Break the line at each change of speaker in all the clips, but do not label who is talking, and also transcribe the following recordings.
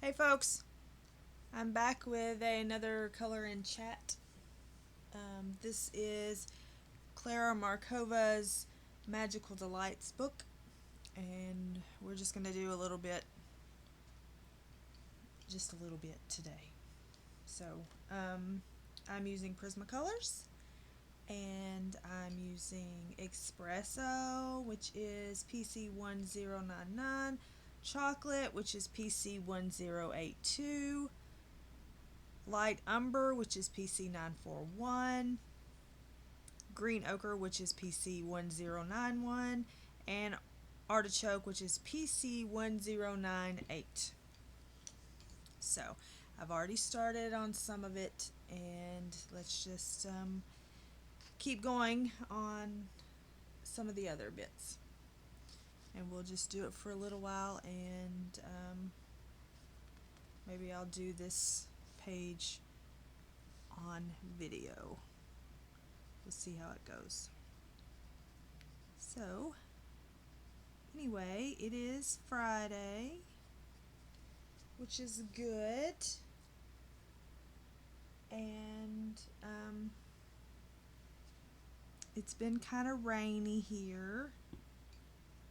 Hey folks, I'm back with another color in chat. This is Klara Markova's Magical Delights book, and we're just going to do just a little bit today. So I'm using Prismacolors, and I'm using Espresso, which is PC1099, Chocolate, which is PC1082, Light Umber, which is PC941, Green Ochre, which is PC1091, and Artichoke, which is PC1098. So I've already started on some of it, and let's just keep going on some of the other bits. And we'll just do it for a little while, and maybe I'll do this page on video. We'll see how it goes. So anyway, it is Friday, which is good, and it's been kind of rainy here.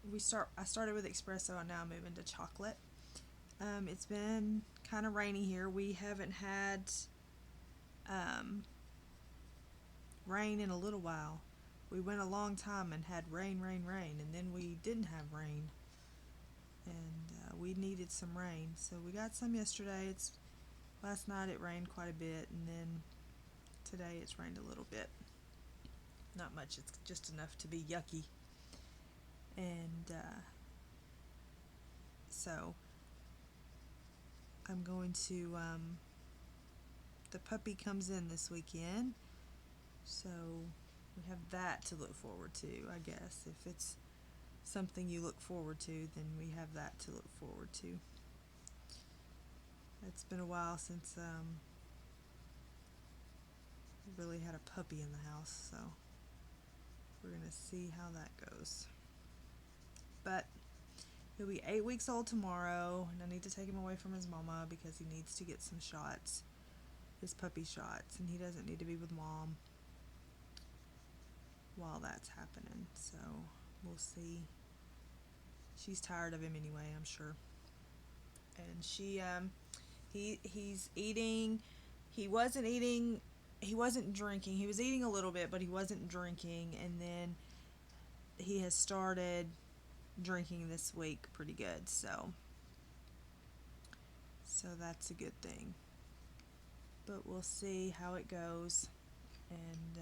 I started with espresso and now I'm moving to chocolate. It's been kind of rainy here. We haven't had rain in a little while. We went a long time and had rain, and then we didn't have rain, and we needed some rain, so we got some yesterday. Last night it rained quite a bit, and then today it's rained a little bit. Not much, it's just enough to be yucky. And so I'm going to the puppy comes in this weekend, so we have that to look forward to, I guess. If it's something you look forward to, then we have that to look forward to. It's been a while since we really had a puppy in the house, so we're gonna see how that goes. But he'll be 8 weeks old tomorrow, and I need to take him away from his mama because he needs to get some shots, his puppy shots, and he doesn't need to be with mom while that's happening. So we'll see. She's tired of him anyway, I'm sure. And he's eating. He wasn't drinking. He was eating a little bit, but he wasn't drinking, and then he has started drinking this week pretty good, so that's a good thing. But we'll see how it goes, and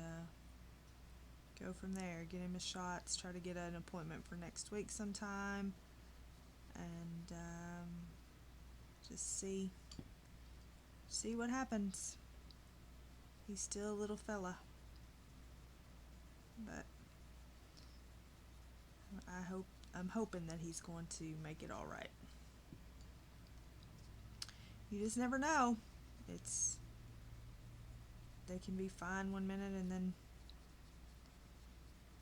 go from there. Get him his shots, try to get an appointment for next week sometime, and just see what happens. He's still a little fella, but I'm hoping that he's going to make it all right. You just never know. They can be fine one minute and then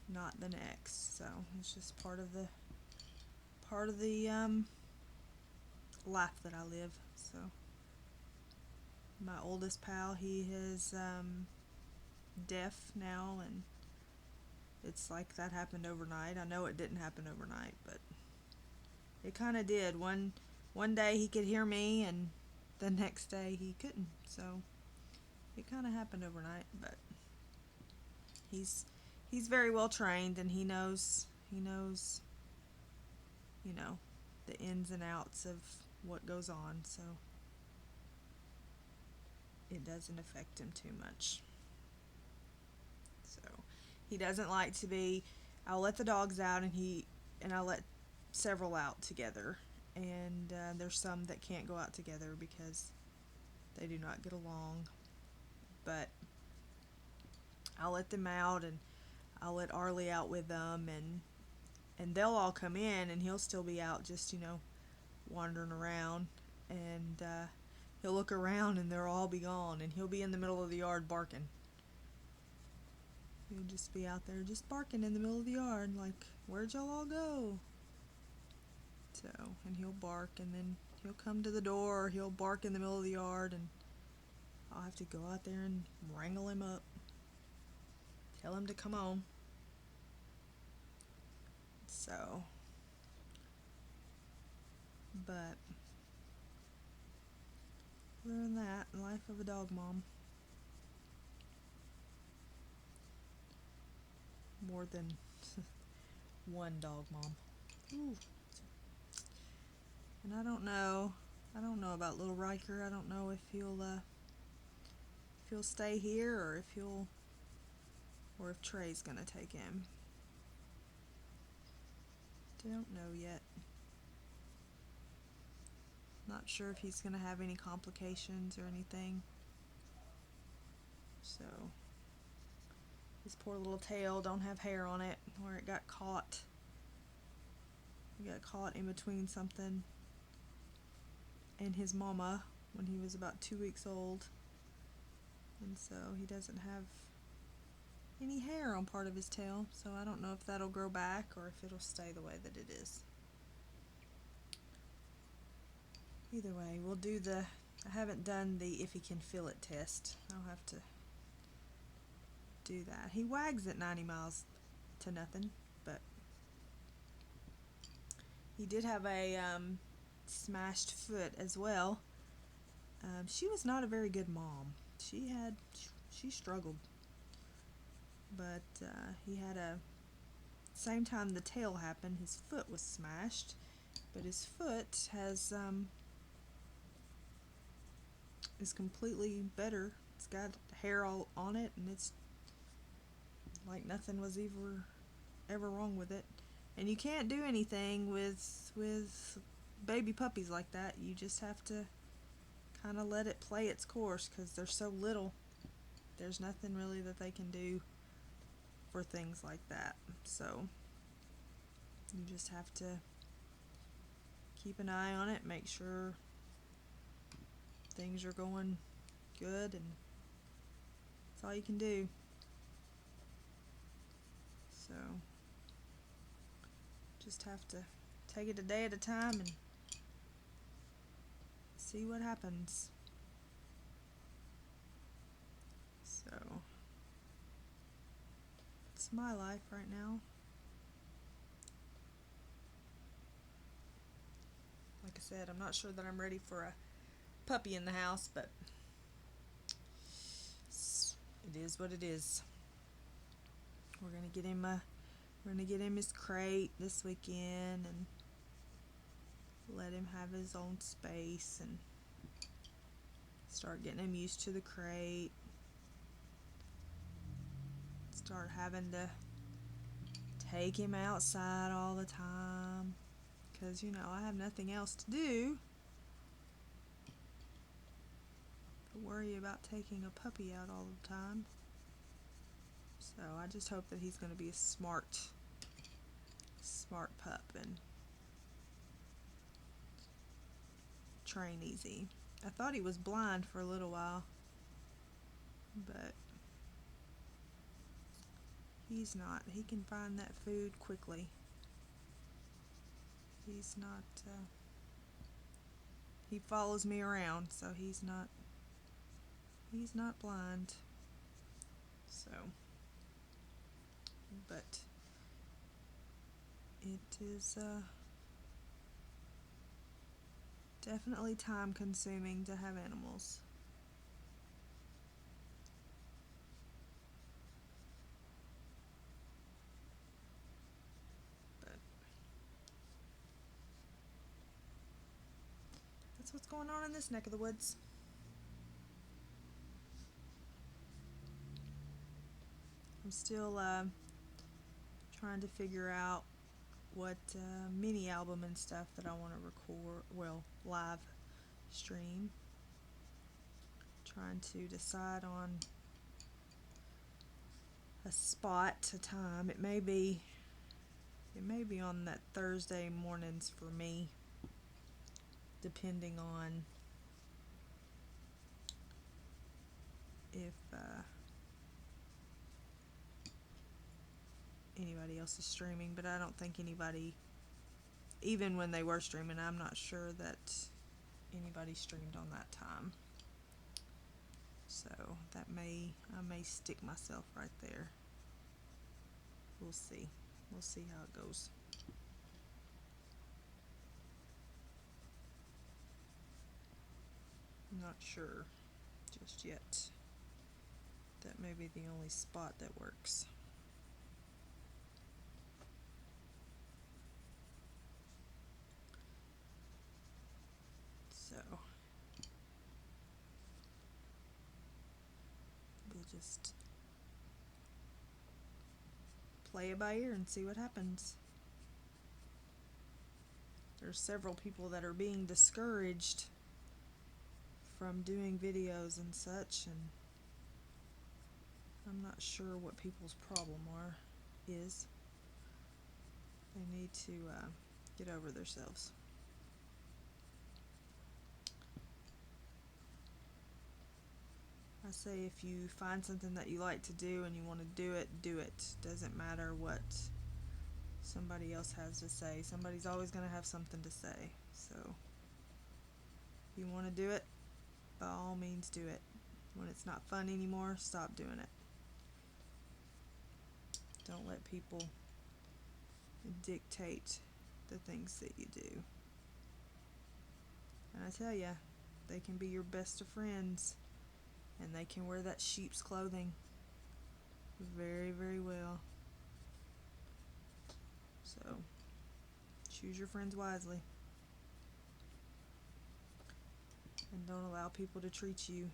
not the next. So it's just part of the life that I live. So my oldest pal, he is deaf now, and it's like that happened overnight. I know it didn't happen overnight, but it kind of did. One day he could hear me, and the next day he couldn't. So it kind of happened overnight, but he's very well trained, and he knows the ins and outs of what goes on, so it doesn't affect him too much. So he doesn't like to be. I'll let the dogs out, and I'll let several out together, and there's some that can't go out together because they do not get along, but I'll let them out, and I'll let Arlie out with them, and they'll all come in, and he'll still be out just wandering around, and he'll look around and they'll all be gone, and he'll be in the middle of the yard barking. He'll just be out there just barking in the middle of the yard, like, where'd y'all all go? So, and he'll bark, and then he'll come to the door, or he'll bark in the middle of the yard, and I'll have to go out there and wrangle him up. Tell him to come on. So, but other than that, the life of a dog mom. More than one dog mom. Ooh. And I don't know about little Riker. I don't know if he'll stay here, or if Trey's gonna take him. Don't know yet. Not sure if he's gonna have any complications or anything. So his poor little tail don't have hair on it where it got caught. He got caught in between something and his mama when he was about 2 weeks old. And so he doesn't have any hair on part of his tail, so I don't know if that'll grow back or if it'll stay the way that it is. Either way, we'll do I haven't done the if he can feel it test. I'll have to do that. He wags at 90 miles to nothing, but he did have a smashed foot as well. She was not a very good mom. She struggled, but he had same time the tail happened, his foot was smashed, but his foot is completely better. It's got hair all on it, and it's like nothing was ever wrong with it. And you can't do anything with baby puppies like that. You just have to kind of let it play its course, because they're so little. There's nothing really that they can do for things like that. So you just have to keep an eye on it, make sure things are going good, and that's all you can do. So just have to take it a day at a time and see what happens. So it's my life right now. Like I said, I'm not sure that I'm ready for a puppy in the house, but it is what it is. We're gonna get him his crate this weekend and let him have his own space and start getting him used to the crate. Start having to take him outside all the time, because I have nothing else to do but worry about taking a puppy out all the time. So I just hope that he's going to be a smart pup and train easy. I thought he was blind for a little while, but he's not. He can find that food quickly. He's not, he follows me around, so he's not blind. So, but it is definitely time consuming to have animals. But that's what's going on in this neck of the woods. I'm still trying to figure out what mini album and stuff that I want to record, live stream. Trying to decide on a spot, a time. It may be on that Thursday mornings for me, depending on if anybody else is streaming, but I don't think anybody even when they were streaming, I'm not sure that anybody streamed on that time. So I may stick myself right there. We'll see. We'll see how it goes. I'm not sure just yet. That may be the only spot that works. So we'll just play it by ear and see what happens. There's several people that are being discouraged from doing videos and such, and I'm not sure what people's problem is. They need to get over themselves. I say if you find something that you like to do and you want to do it, do it. Doesn't matter what somebody else has to say. Somebody's always going to have something to say. So if you want to do it, by all means do it. When it's not fun anymore, stop doing it. Don't let people dictate the things that you do. And I tell ya, they can be your best of friends, and they can wear that sheep's clothing very, very well. So choose your friends wisely, and don't allow people to treat you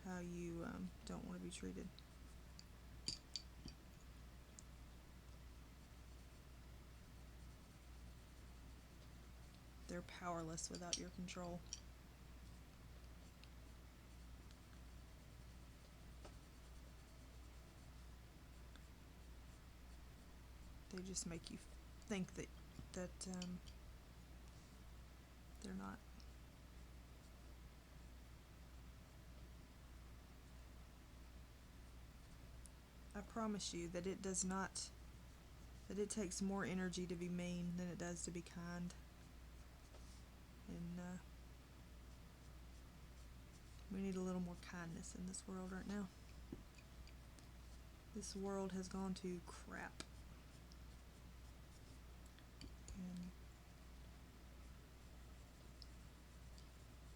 how you don't want to be treated. They're powerless without your control. They just make you think that they're not. I promise you that it does not, that it takes more energy to be mean than it does to be kind. And we need a little more kindness in this world right now. This world has gone to crap.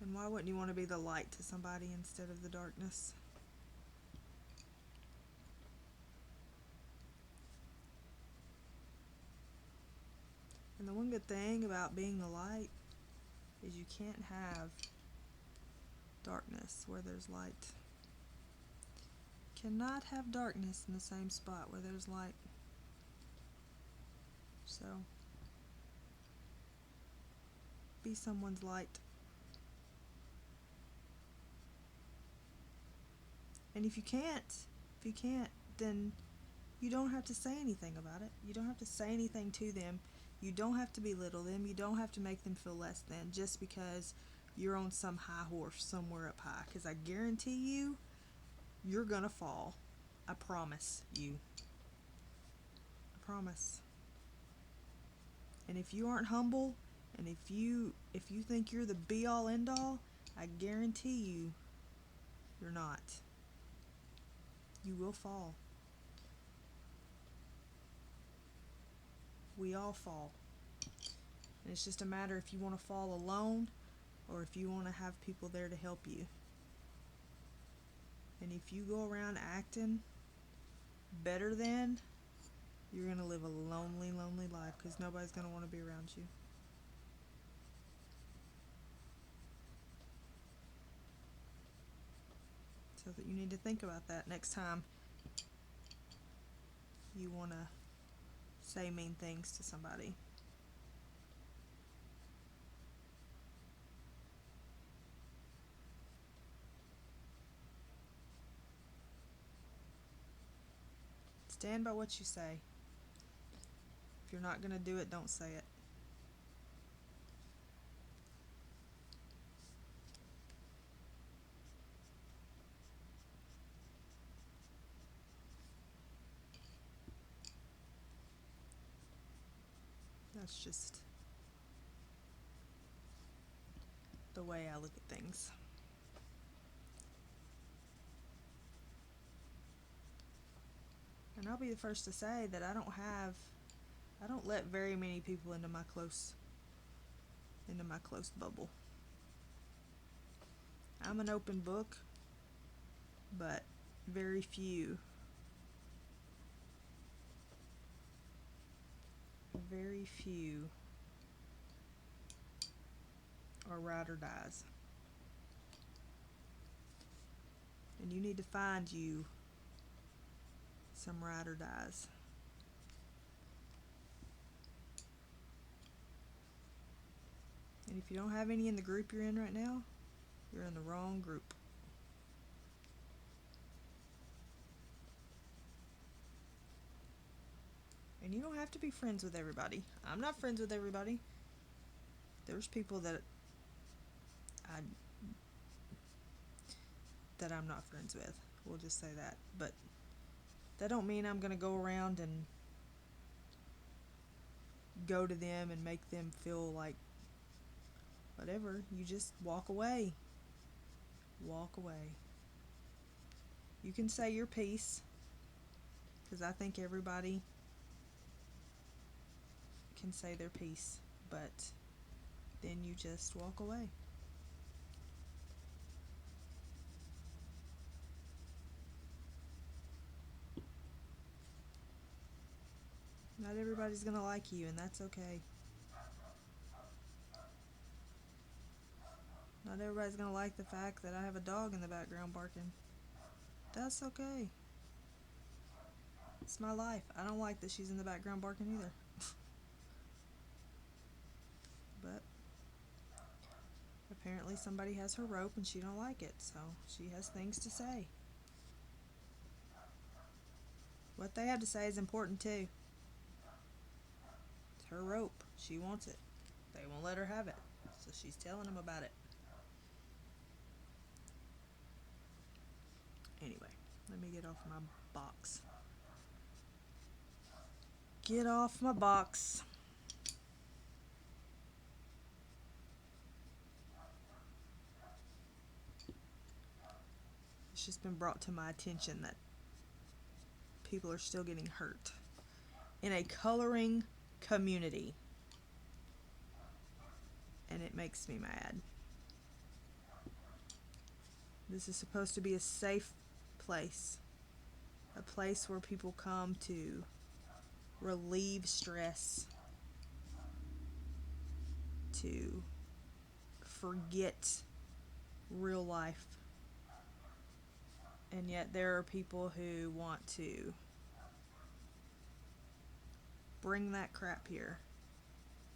And why wouldn't you want to be the light to somebody instead of the darkness? And the one good thing about being the light is you can't have darkness where there's light. Cannot have darkness in the same spot where there's light. So be someone's light. And if you can't, then you don't have to say anything about it. You don't have to say anything to them. You don't have to belittle them. You don't have to make them feel less than just because you're on some high horse somewhere up high. Because I guarantee you, you're gonna fall. I promise you. I promise. And if you aren't humble, and if you think you're the be all end all, I guarantee you, you're not. You will fall. We all fall. And it's just a matter if you want to fall alone or if you want to have people there to help you. And if you go around acting better than, you're going to live a lonely, lonely life because nobody's going to want to be around you. So that you need to think about that next time you want to say mean things to somebody. Stand by what you say. If you're not going to do it, don't say it. That's just the way I look at things. And I'll be the first to say that I don't let very many people into my close bubble. I'm an open book, but very few are ride or dies. And you need to find you some ride or dies. And if you don't have any in the group you're in right now, you're in the wrong group. And you don't have to be friends with everybody. I'm not friends with everybody. There's people that I'm not friends with. We'll just say that. But that don't mean I'm gonna go around and go to them and make them feel like whatever. You just walk away. Walk away. You can say your piece, because I think everybody can say their piece, but then you just walk away. Not everybody's gonna like you, and that's okay. Not everybody's gonna like the fact that I have a dog in the background barking. That's okay. It's my life. I don't like that she's in the background barking either. But apparently somebody has her rope and she don't like it, so she has things to say. What they have to say is important too. It's her rope. She wants it. They won't let her have it, so she's telling them about it. Anyway, let me get off my box. Get off my box. It's just been brought to my attention that people are still getting hurt in a coloring community, and it makes me mad. This is supposed to be a safe place, a place where people come to relieve stress, to forget real life. And yet there are people who want to bring that crap here.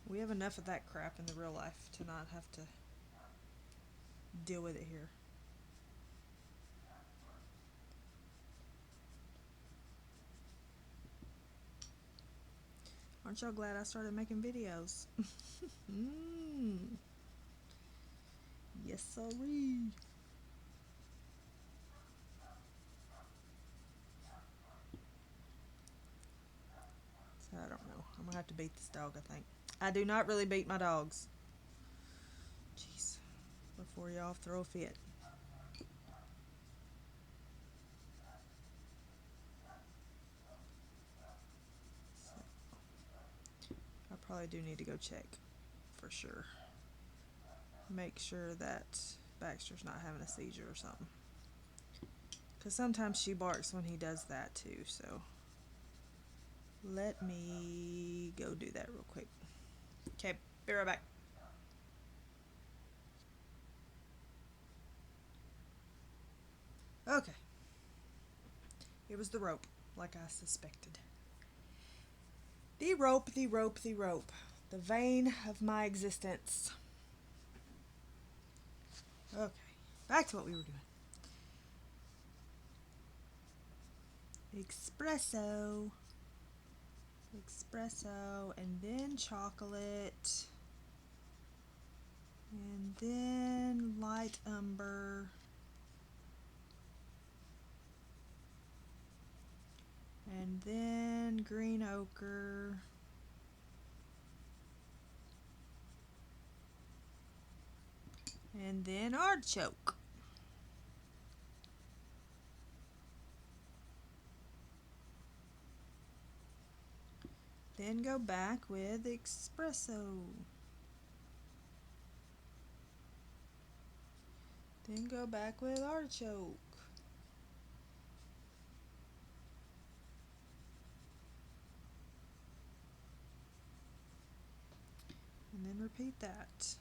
We have enough of that crap in the real life to not have to deal with it here. Aren't y'all glad I started making videos? Yes, sorry. So I don't know. I'm gonna have to beat this dog, I think. I do not really beat my dogs. Jeez. Before y'all throw a fit. So, I probably do need to go check for sure. Make sure that Baxter's not having a seizure or something. Because sometimes she barks when he does that too, so let me go do that real quick. Okay, be right back. Okay. It was the rope, like I suspected. The rope, the rope, the rope. The vein of my existence. Okay, back to what we were doing. Espresso, and then chocolate, and then light umber, and then green ochre, And then Artichoke. Then go back with Espresso. Then go back with Artichoke. And then repeat that.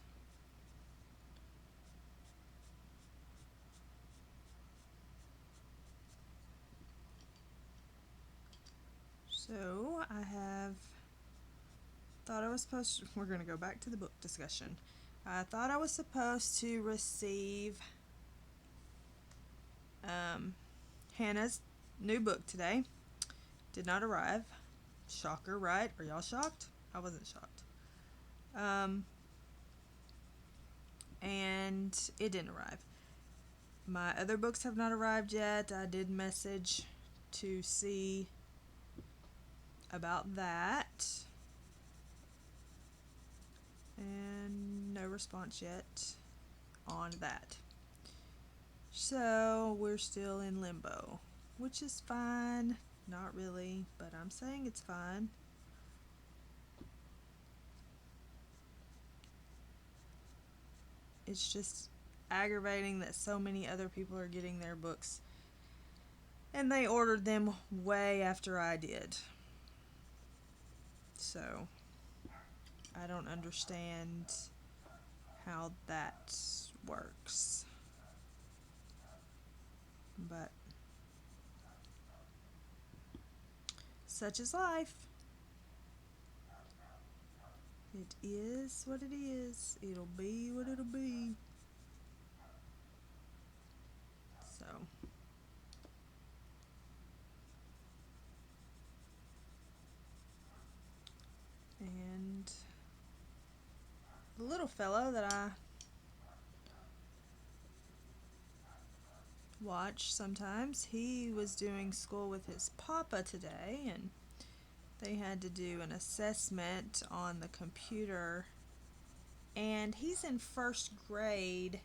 So I have thought I was supposed to, we're going to go back to the book discussion. I thought I was supposed to receive Hannah's new book today. Did not arrive. Shocker, right? Are y'all shocked? I wasn't shocked. And it didn't arrive. My other books have not arrived yet. I did message to see about that. And no response yet on that. So we're still in limbo, which is fine. Not really, but I'm saying it's fine. It's just aggravating that so many other people are getting their books and they ordered them way after I did. So I don't understand how that works. But such is life. It is what it is. It'll be what it'll be. So and the little fellow that I watch sometimes, he was doing school with his papa today, and they had to do an assessment on the computer, and he's in first grade,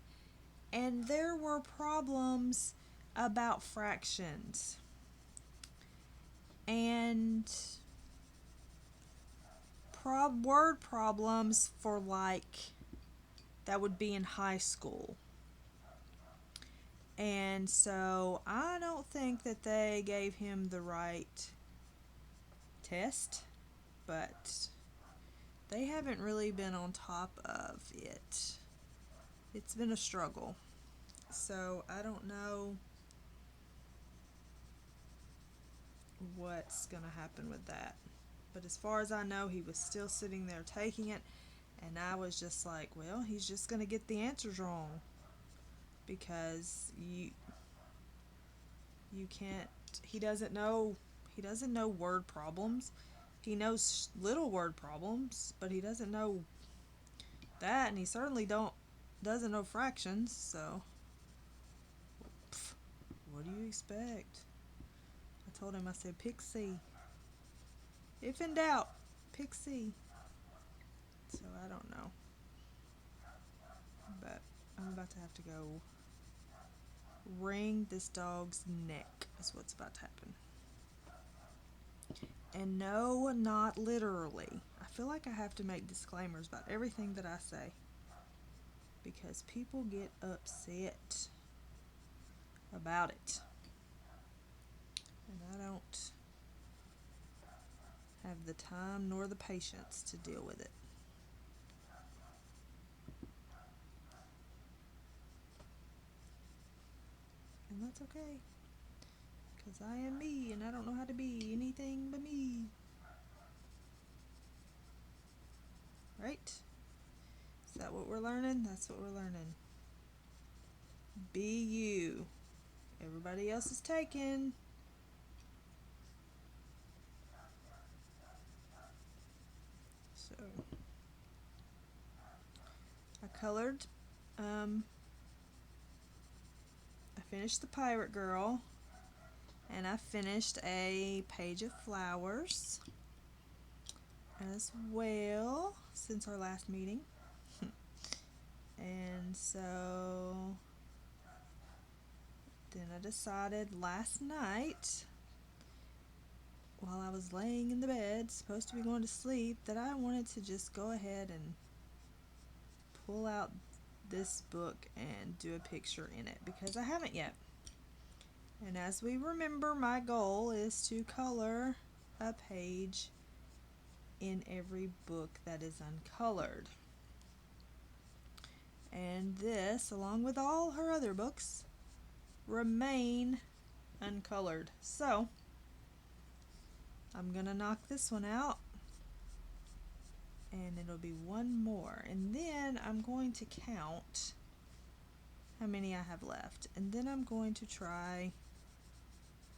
and there were problems about fractions and word problems for like that would be in high school. And so I don't think that they gave him the right test, but they haven't really been on top of it. It's been a struggle. So I don't know what's going to happen with that. But as far as I know, he was still sitting there taking it, and I was just like, well, he's just going to get the answers wrong, because you can't, he doesn't know word problems. He knows little word problems, but he doesn't know that, and he certainly doesn't know fractions. So what do you expect? I told him, I said, pick C. If in doubt, pick C. So I don't know. But I'm about to have to go wring this dog's neck is what's about to happen. And no, not literally. I feel like I have to make disclaimers about everything that I say, because people get upset about it. And I don't have the time nor the patience to deal with it. And that's okay, because I am me, and I don't know how to be anything but me. Right? Is that what we're learning? That's what we're learning. Be you. Everybody else is taken. So I colored, I finished the Pirate Girl, and I finished a page of flowers as well since our last meeting. And so then I decided last night, while I was laying in the bed, supposed to be going to sleep, that I wanted to just go ahead and pull out this book and do a picture in it, because I haven't yet. And as we remember, my goal is to color a page in every book that is uncolored. And this, along with all her other books, remain uncolored. So I'm gonna knock this one out, and it'll be one more, and then I'm going to count how many I have left, and then I'm going to try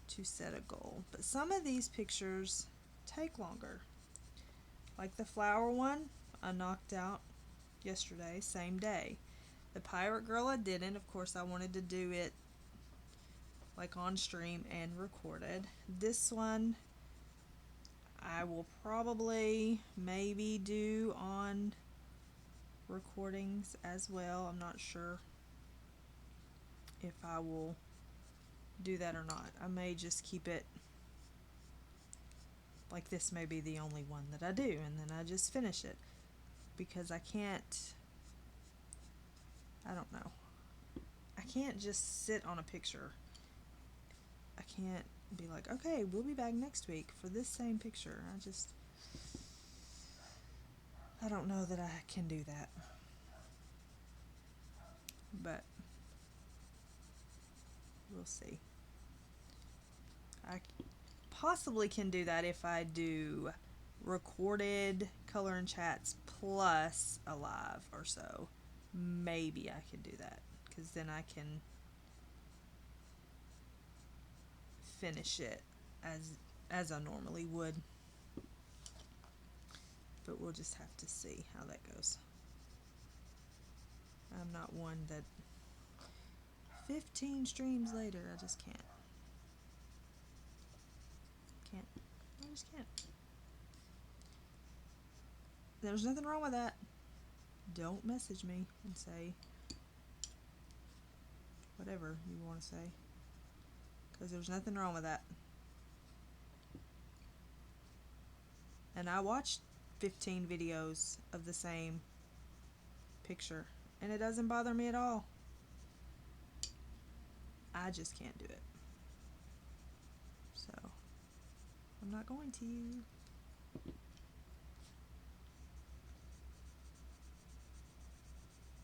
to set a goal. But some of these pictures take longer, like the flower one I knocked out yesterday, same day. The pirate girl I didn't. Of course, I wanted to do it like on stream and recorded. This one I will probably maybe do on recordings as well. I'm not sure if I will do that or not. I may just keep it like this, may be the only one that I do, and then I just finish it, because I can't, I don't know, I can't just sit on a picture. I can't be like, okay, we'll be back next week for this same picture. I don't know that I can do that. But we'll see. I possibly can do that if I do recorded color and chats plus a live or so. Maybe I can do that, because then I can finish it as I normally would. But we'll just have to see how that goes. I'm not one that 15 streams later, I just can't. I just can't. There's nothing wrong with that. Don't message me and say whatever you want to say, because there's nothing wrong with that. And I watched 15 videos of the same picture, and it doesn't bother me at all. I just can't do it. So I'm not going to.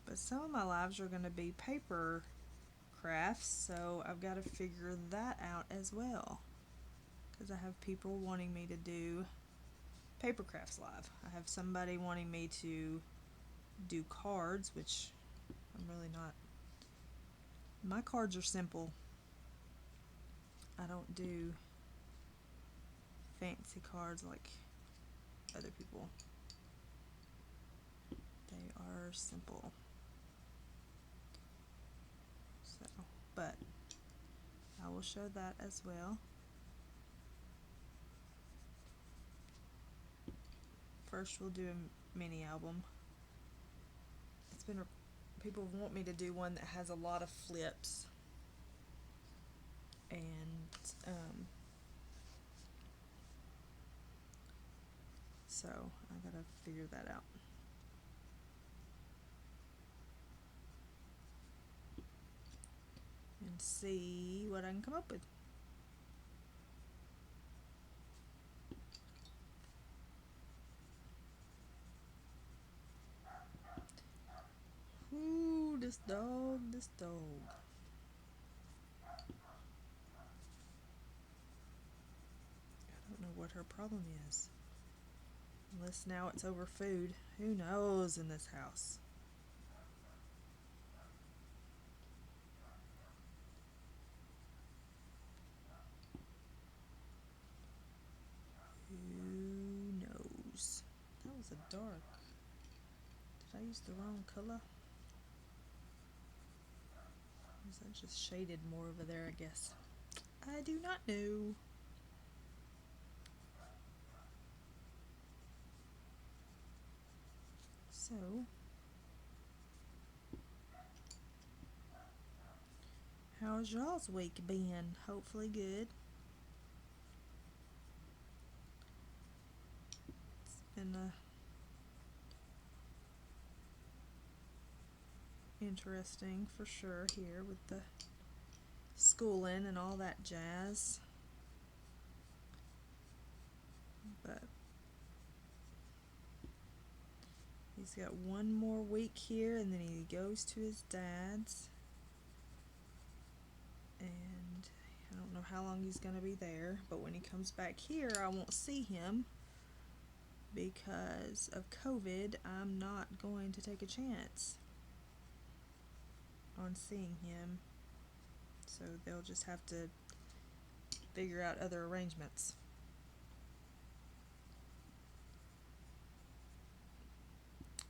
But some of my lives are going to be paper crafts, so I've got to figure that out as well, because I have people wanting me to do paper crafts live. I have somebody wanting me to do cards, which I'm really not. My cards are simple. I don't do fancy cards like other people. They are simple. So, but I will show that as well. First, we'll do a mini album. It's been people want me to do one that has a lot of flips, and so I gotta figure that out. And see what I can come up with. Ooh, this dog. I don't know what her problem is. Unless now it's over food. Who knows in this house? Who knows? That was a dark. Did I use the wrong color? Or is that just shaded more over there, I guess? I do not know. So How's y'all's week been? Hopefully good. It's been interesting for sure here with the schooling and all that jazz. But he's got one more week here and then he goes to his dad's. And I don't know how long he's going to be there, but when he comes back here, I won't see him because of COVID. I'm not going to take a chance on seeing him, so they'll just have to figure out other arrangements.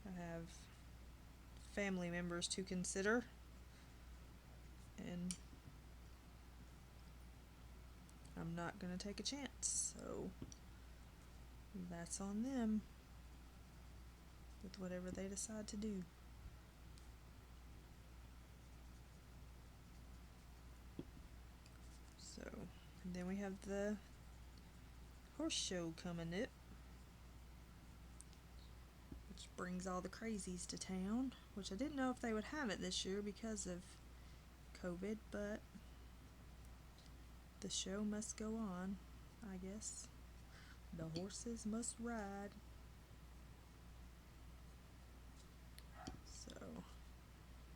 I have family members to consider, and I'm not going to take a chance, so that's on them with whatever they decide to do. So, and then we have the horse show coming up, which brings all the crazies to town, which I didn't know if they would have it this year because of COVID, but the show must go on, I guess. The horses must ride.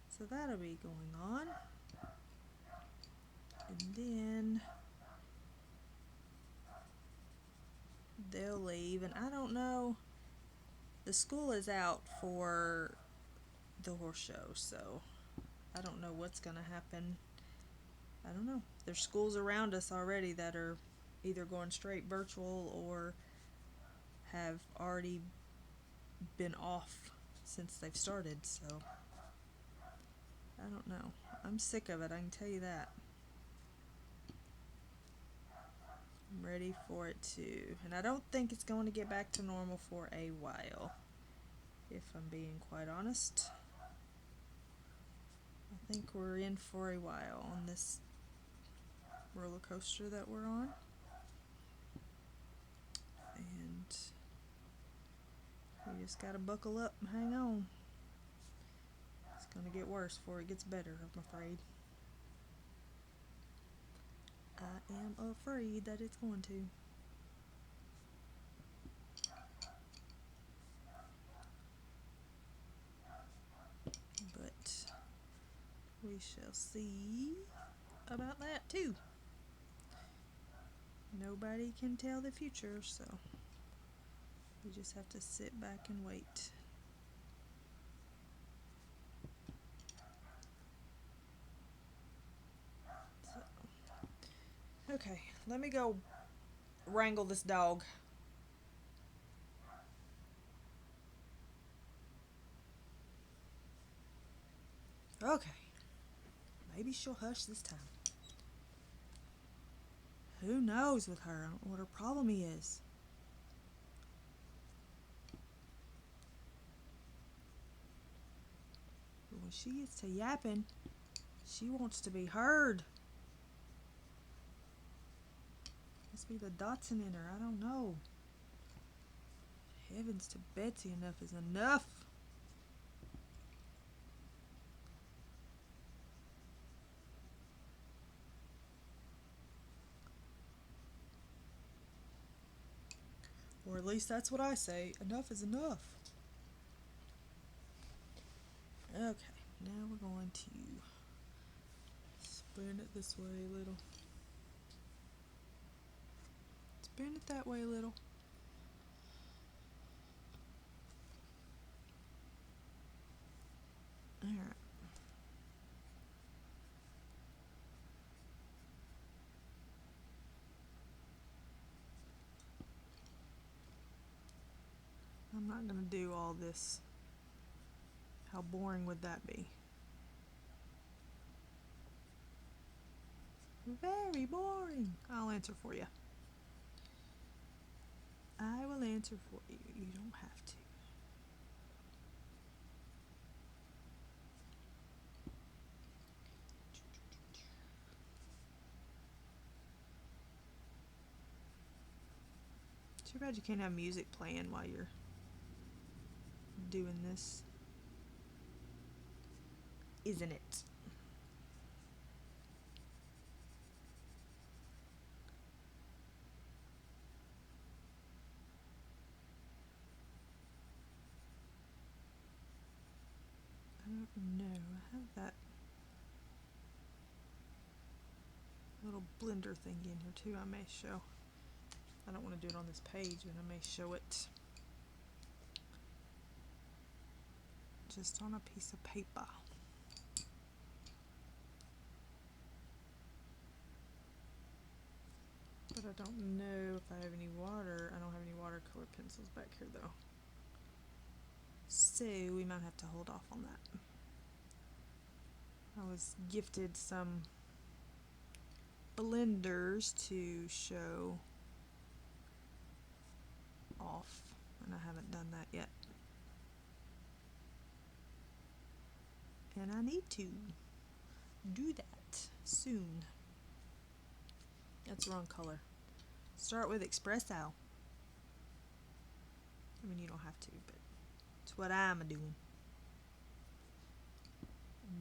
So that'll be going on. And then they'll leave, and I don't know, the school is out for the horse show, so I don't know what's gonna happen. I don't know. There's schools around us already that are either going straight virtual or have already been off since they've started, so I don't know. I'm sick of it, I can tell you that. I'm ready for it to, and I don't think it's going to get back to normal for a while, if I'm being quite honest. I think we're in for a while on this roller coaster that we're on. And we just gotta buckle up and hang on. It's gonna get worse before it gets better, I'm afraid. I am afraid that it's going to. But we shall see about that too. Nobody can tell the future, so we just have to sit back and wait. So, okay, let me go wrangle this dog. Okay, maybe she'll hush this time. Who knows with her? I don't know what her problem is. But when she gets to yapping, she wants to be heard. Must be the Dotson in her, I don't know. Heavens to Betsy, enough is enough. Or at least that's what I say. Enough is enough. Okay, now we're going to spin it this way a little. Spin it that way a little. Alright. I'm not going to do all this. How boring would that be? Very boring. I'll answer for you. I will answer for you. You don't have to. Too bad you can't have music playing while you're doing this, isn't it? I don't know. I have that little blender thing in here too. I may show. I don't want to do it on this page, but I may show it just on a piece of paper. But I don't know if I have any water. I don't have any watercolor pencils back here though. So we might have to hold off on that. I was gifted some blenders to show off, and I haven't done that yet. And I need to do that soon. That's the wrong color. Start with espresso. I mean, you don't have to, but it's what I'm doing.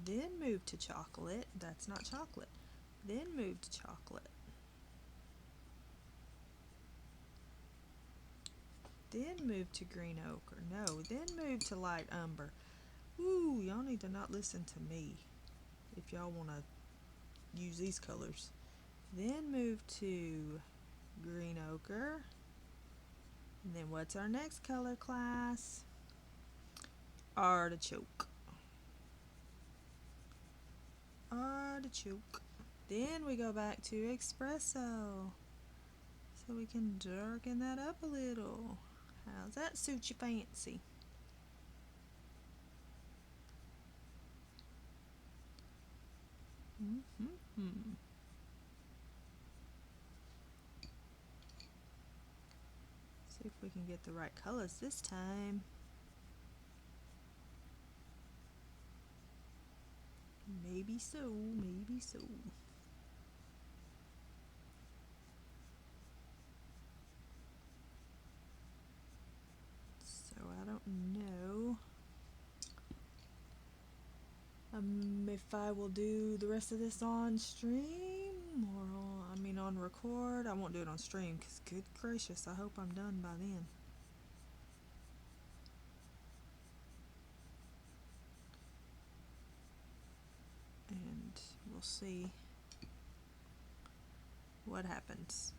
Then move to chocolate. That's not chocolate. Then move to chocolate. Then move to green ochre. No, then move to light umber. Ooh, y'all need to not listen to me if y'all want to use these colors. Then move to green ochre. And then what's our next color, class? Artichoke. Artichoke. Then we go back to espresso, so we can darken that up a little. How's that suit your fancy? See if we can get the right colors this time. Maybe so, maybe so. So I don't know if I will do the rest of this on stream or on record. I won't do it on stream because good gracious, I hope I'm done by then. And we'll see what happens.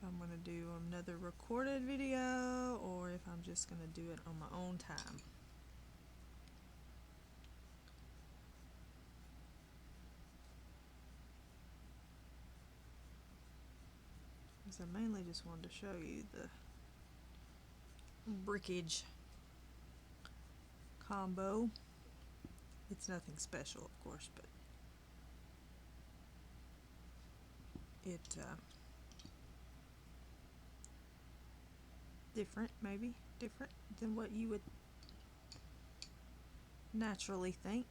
If I'm going to do another recorded video or if I'm just going to do it on my own time. Because I mainly just wanted to show you the brickage combo. It's nothing special, of course, but it maybe different than what you would naturally think.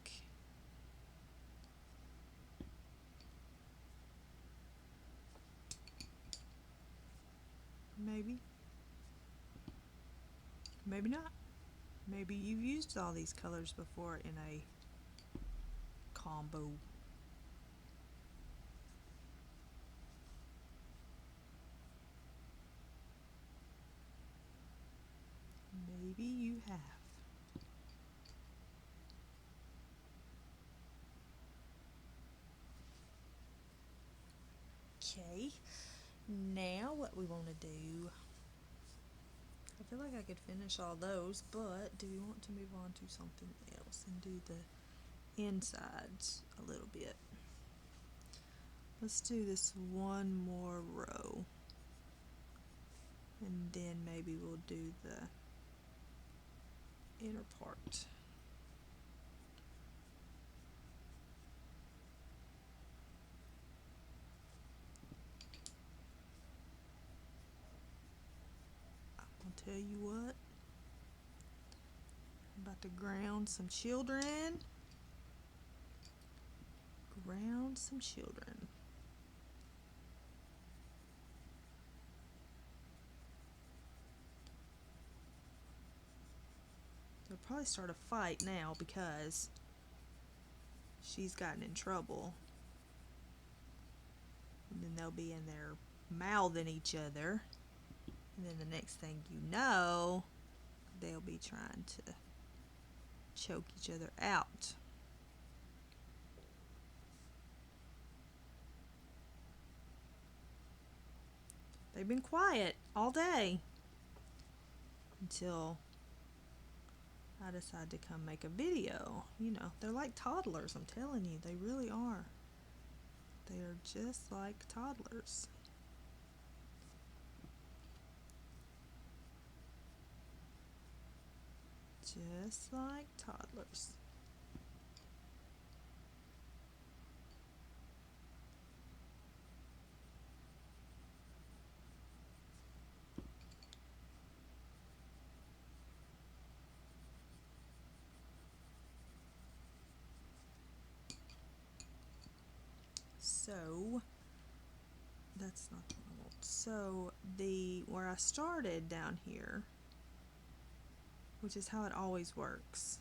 Maybe not. Maybe you've used all these colors before in a combo. Maybe you have. Okay, now what we want to do, I feel like I could finish all those, but do we want to move on to something else and do the insides a little bit? Let's do this one more row, and then maybe we'll do the inner part. I'll tell you what, I'm about to ground some children. Ground some children. probably start a fight now because she's gotten in trouble. And then they'll be in there mouthing each other. And then the next thing you know, they'll be trying to choke each other out. They've been quiet all day until I decided to come make a video. You know, they're like toddlers, I'm telling you, they really are. They are just like toddlers. Just like toddlers. So that's not the one I want. So where I started down here, which is how it always works.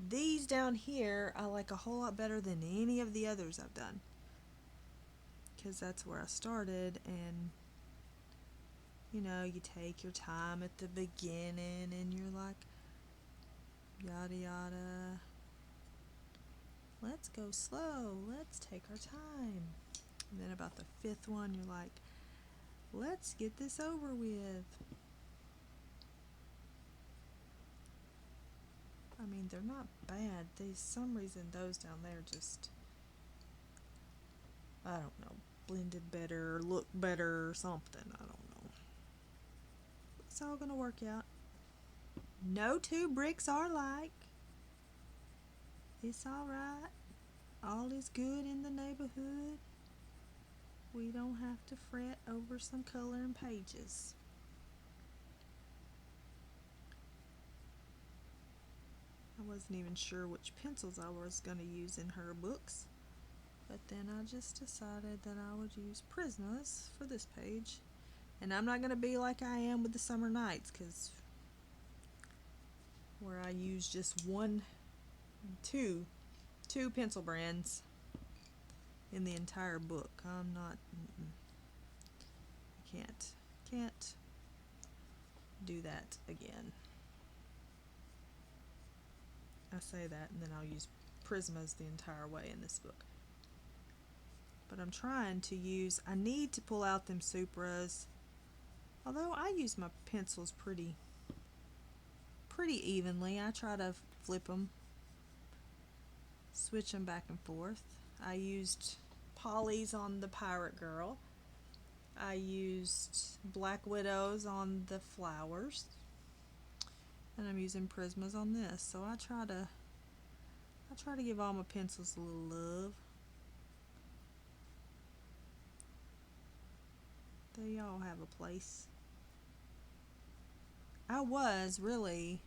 These down here I like a whole lot better than any of the others I've done, because that's where I started, and you know, you take your time at the beginning and you're like, yada yada, let's go slow, let's take our time. And then about the fifth one you're like, let's get this over with. I mean, they're not bad. There's some reason those down there just, I don't know, blended better, look better or something. I don't know. It's all gonna work out. No two bricks are alike. It's alright. All is good in the neighborhood. We don't have to fret over some coloring pages. I wasn't even sure which pencils I was going to use in her books, but then I just decided that I would use Prismas for this page. And I'm not going to be like I am with the Summer Nights, because where I use just two pencil brands in the entire book. I'm not, I can't do that again. I say that and then I'll use Prismas the entire way in this book. But I'm trying to use, I need to pull out them Supras, although I use my pencils pretty evenly. I try to flip them, switch them back and forth. I used Polly's on the Pirate Girl. I used Black Widows on the flowers. And I'm using Prismas on this. So I try to give all my pencils a little love. They all have a place. I was really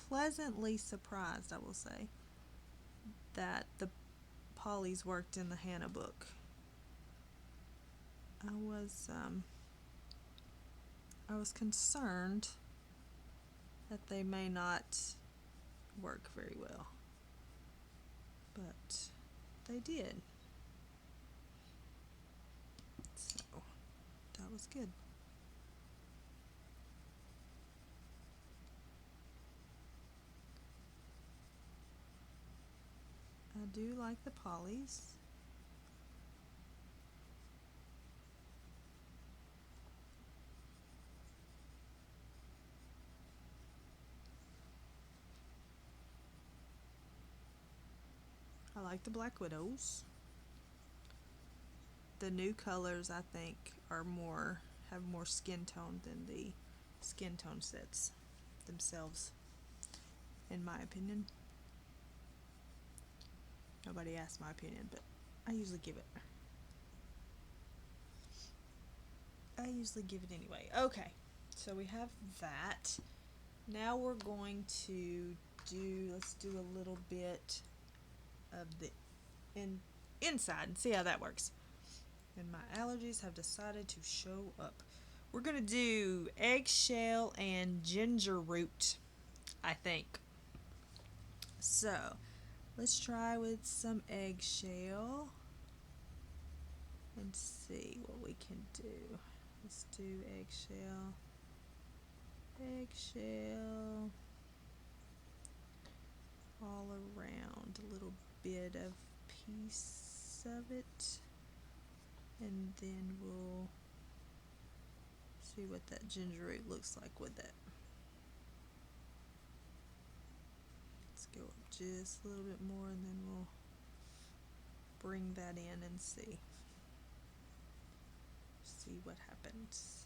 pleasantly surprised, I will say, that the Polly's worked in the Hannah book. I was concerned that they may not work very well, but they did. So that was good. I do like the Polly's. I like the Black Widows. The new colors, I think, have more skin tone than the skin tone sets themselves, in my opinion. Nobody asked my opinion, but I usually give it anyway. Okay, so we have that. Now we're going to let's do a little bit of the inside and see how that works. And my allergies have decided to show up. We're going to do eggshell and ginger root I think. So, let's try with some eggshell and see what we can do. Let's do eggshell, eggshell, all around, a little bit of piece of it, and then we'll see what that ginger root looks like with it. Let's go up just a little bit more, and then we'll bring that in and see what happens.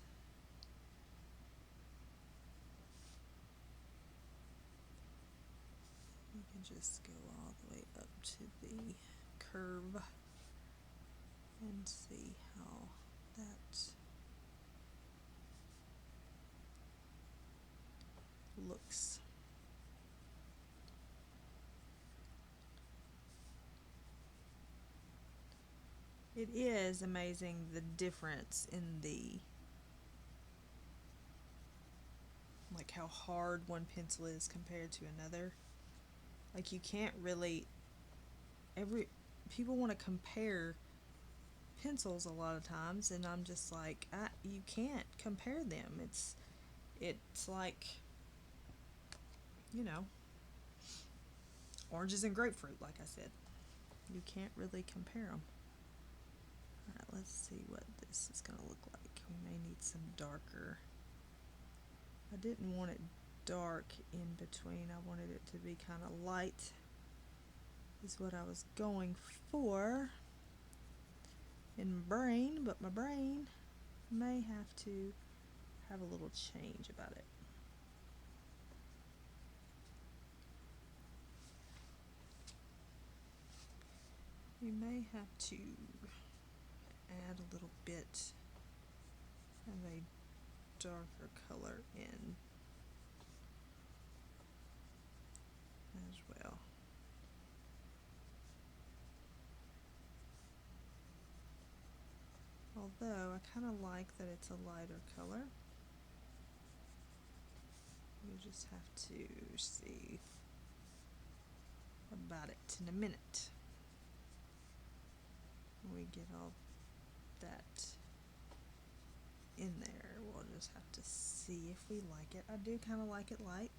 You can just go all the way up to the curve and see how that looks. It is amazing the difference in the, like, how hard one pencil is compared to another. Like, you can't really, people want to compare pencils a lot of times, and I'm just like, you can't compare them. It's like, you know, oranges and grapefruit, like I said. You can't really compare them. Alright, let's see what this is going to look like. We may need some darker. I didn't want it dark in between. I wanted it to be kind of light, is what I was going for in my brain, but my brain may have to have a little change about it. We may have to add a little bit of a darker color in as well. Although I kind of like that it's a lighter color. We'll just have to see about it in a minute. When we get all that in there, we'll just have to see if we like it. I do kind of like it light,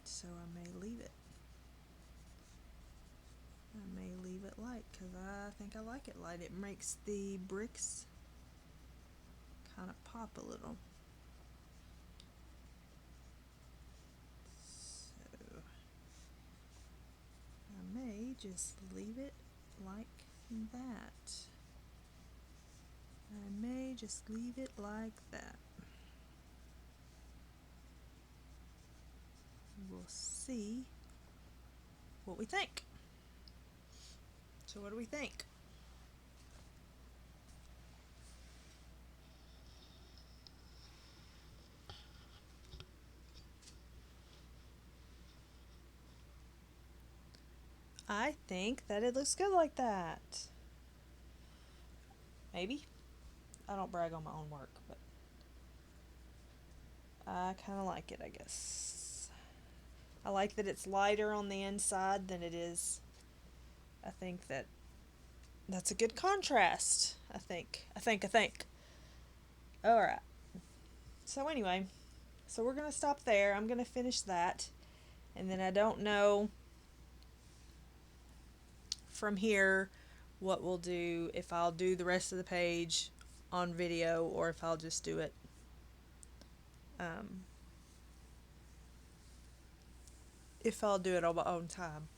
so I may leave it. I may leave it light because I think I like it light. It makes the bricks kind of pop a little. So I may just leave it like that. I may just leave it like that. We'll see what we think. So what do we think? I think that it looks good like that. Maybe. I don't brag on my own work, but I kind of like it, I guess. I like that it's lighter on the inside than it is. I think that's a good contrast, I think. Alright. So anyway, so we're going to stop there. I'm going to finish that. And then I don't know from here what we'll do, if I'll do the rest of the page on video or if I'll just do it on my own time.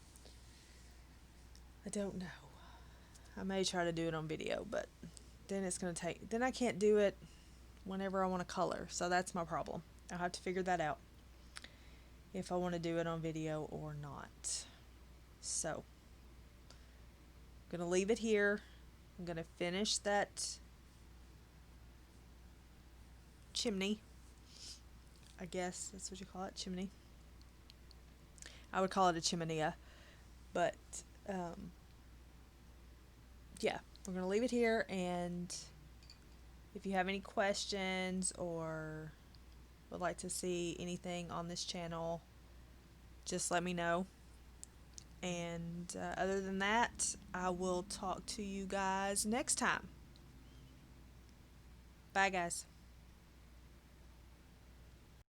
I don't know. I may try to do it on video, but then it's going to take, then I can't do it whenever I want to color, so that's my problem. I'll have to figure that out, if I want to do it on video or not. So I'm going to leave it here. I'm going to finish that chimney. I guess that's what you call it, chimney. I would call it a chimenea, but yeah, we're going to leave it here, and if you have any questions or would like to see anything on this channel, just let me know. And other than that, I will talk to you guys next time. Bye, guys.